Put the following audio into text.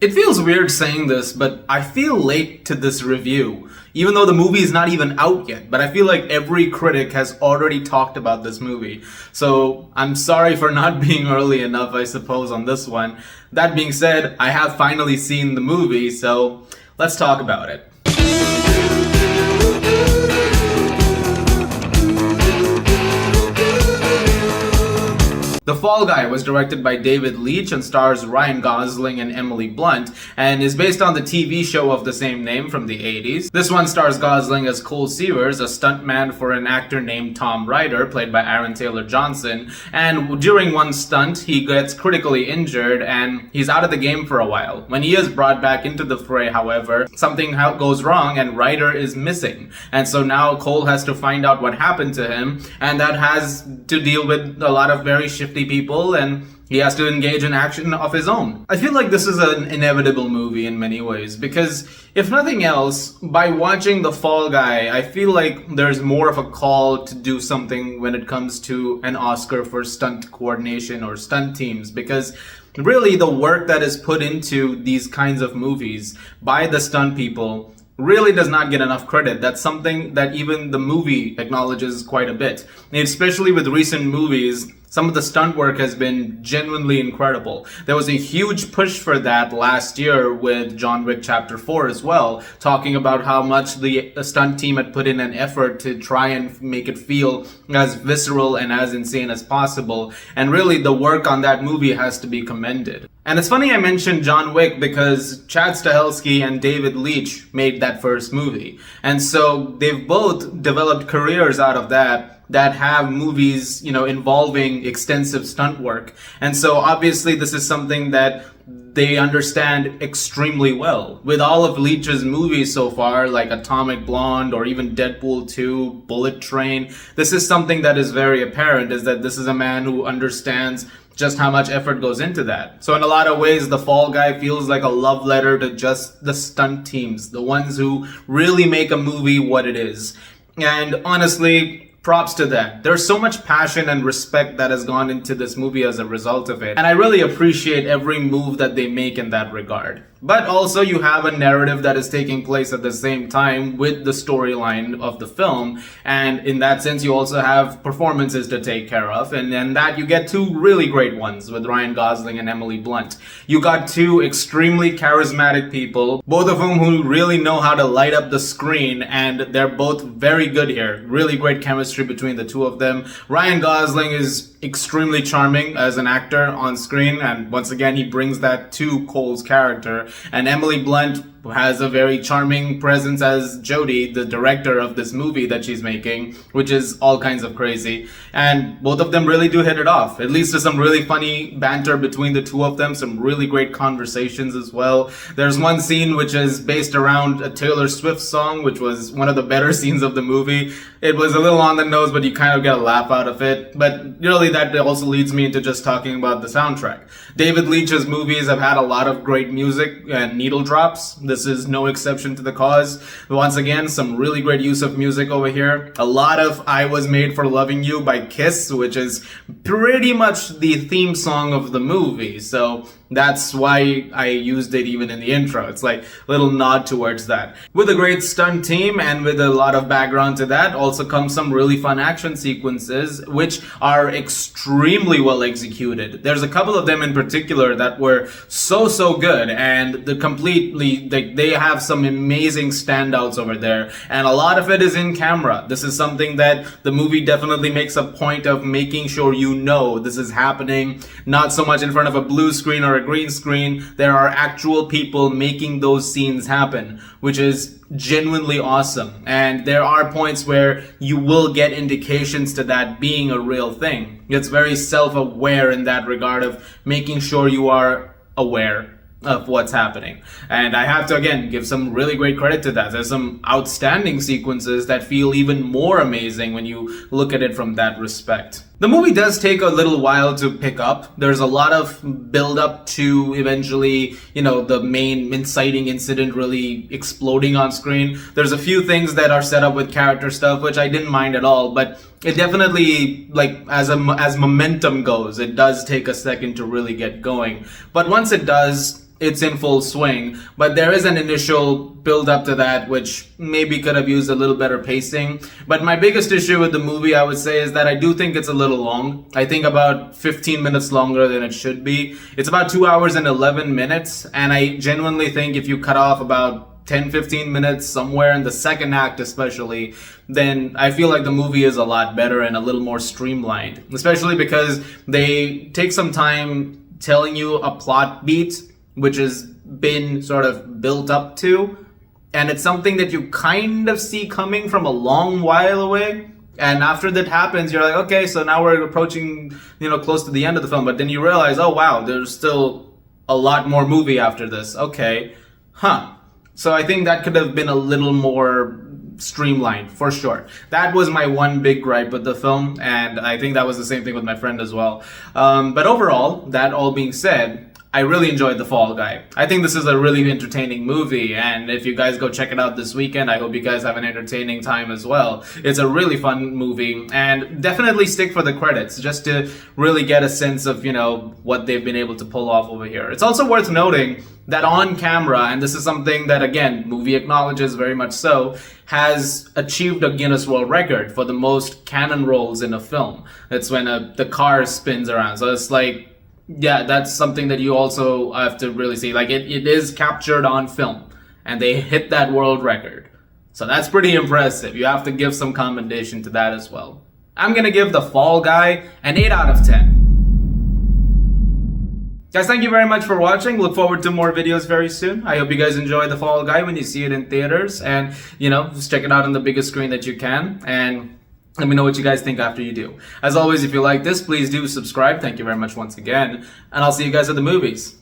It feels weird saying this, but I feel late to this review, even though the movie is not even out yet. But I feel like every critic has already talked about this movie. So I'm sorry for not being early enough, I suppose, on this one. That being said, I have finally seen the movie, so let's talk about it. The Fall Guy was directed by David Leitch and stars Ryan Gosling and Emily Blunt, and is based on the TV show of the same name from the 80s. This one stars Gosling as Cole Seavers, a stuntman for an actor named Tom Ryder, played by Aaron Taylor Johnson, and during one stunt, he gets critically injured and he's out of the game for a while. When he is brought back into the fray, however, something goes wrong and Ryder is missing. And so now Cole has to find out what happened to him, and that has to deal with a lot of very shifty people, and he has to engage in action of his own. I feel like this is an inevitable movie in many ways, because if nothing else, by watching The Fall Guy, I feel like there's more of a call to do something when it comes to an Oscar for stunt coordination or stunt teams, because really the work that is put into these kinds of movies by the stunt people really does not get enough credit. That's something that even the movie acknowledges quite a bit. And especially with recent movies, some of the stunt work has been genuinely incredible. There was a huge push for that last year with John Wick Chapter 4 as well, talking about how much the stunt team had put in an effort to try and make it feel as visceral and as insane as possible. And really, the work on that movie has to be commended. And it's funny I mentioned John Wick because Chad Stahelski and David Leitch made that first movie. And so they've both developed careers out of that have movies, involving extensive stunt work. And so obviously this is something that they understand extremely well. With all of Leitch's movies so far, like Atomic Blonde or even Deadpool 2, Bullet Train, this is something that is very apparent, is that this is a man who understands just how much effort goes into that. So in a lot of ways, The Fall Guy feels like a love letter to just the stunt teams, the ones who really make a movie what it is. And honestly, props to that. There's so much passion and respect that has gone into this movie as a result of it. And I really appreciate every move that they make in that regard. But also you have a narrative that is taking place at the same time with the storyline of the film. And in that sense, you also have performances to take care of. And in that you get two really great ones with Ryan Gosling and Emily Blunt. You got two extremely charismatic people, both of whom who really know how to light up the screen. And they're both very good here. Really great chemistry between the two of them. Ryan Gosling is extremely charming as an actor on screen, and once again he brings that to Cole's character. And Emily Blunt has a very charming presence as Jodie, the director of this movie that she's making, which is all kinds of crazy. And both of them really do hit it off. At least there's some really funny banter between the two of them, some really great conversations as well. There's one scene which is based around a Taylor Swift song, which was one of the better scenes of the movie. It was a little on the nose, but you kind of get a laugh out of it. But really that also leads me into just talking about the soundtrack. David Leitch's movies have had a lot of great music and needle drops. This is no exception to the cause. Once again, some really great use of music over here. A lot of I Was Made for Loving You by Kiss, which is pretty much the theme song of the movie. So that's why I used it even in the intro. It's like a little nod towards that. With a great stunt team and with a lot of background to that also comes some really fun action sequences, which are extremely well executed. There's a couple of them in particular that were so good, and they have some amazing standouts over there, and a lot of it is in camera. This is something that the movie definitely makes a point of making sure this is happening, not so much in front of a blue screen or a green screen. There are actual people making those scenes happen, which is genuinely awesome. And there are points where you will get indications to that being a real thing. It's very self-aware in that regard of making sure you are aware of what's happening. And I have to again give some really great credit to that. There's some outstanding sequences that feel even more amazing when you look at it from that respect. The movie does take a little while to pick up. There's a lot of build up to eventually, the main inciting incident really exploding on screen. There's a few things that are set up with character stuff, which I didn't mind at all, but it definitely, as momentum goes, it does take a second to really get going. But once it does, it's in full swing, but there is an initial build up to that which maybe could have used a little better pacing. But my biggest issue with the movie, I would say, is that I do think it's a little long. I think about 15 minutes longer than it should be. It's about 2 hours and 11 minutes, and I genuinely think if you cut off about 10-15 minutes somewhere in the second act especially, then I feel like the movie is a lot better and a little more streamlined, especially because they take some time telling you a plot beat which has been sort of built up to, and it's something that you kind of see coming from a long while away. And after that happens, you're like, okay, so now we're approaching, close to the end of the film. But then you realize, oh wow, there's still a lot more movie after this. Okay, so I think that could have been a little more streamlined, for sure. That was my one big gripe with the film, and I think that was the same thing with my friend as well. But overall, that all being said, I really enjoyed The Fall Guy. I think this is a really entertaining movie, and if you guys go check it out this weekend, I hope you guys have an entertaining time as well. It's a really fun movie, and definitely stick for the credits, just to really get a sense of, what they've been able to pull off over here. It's also worth noting that on camera, and this is something that, again, movie acknowledges very much so, has achieved a Guinness World Record for the most cannon rolls in a film. That's when the car spins around. So it's like, yeah, that's something that you also have to really see. Like, it is captured on film, and they hit that world record. So that's pretty impressive. You have to give some commendation to that as well. I'm gonna give The Fall Guy an 8 out of 10. Guys, thank you very much for watching. Look forward to more videos very soon. I hope you guys enjoy The Fall Guy when you see it in theaters. And, just check it out on the biggest screen that you can. And let me know what you guys think after you do. As always, if you like this, please do subscribe. Thank you very much once again. And I'll see you guys at the movies.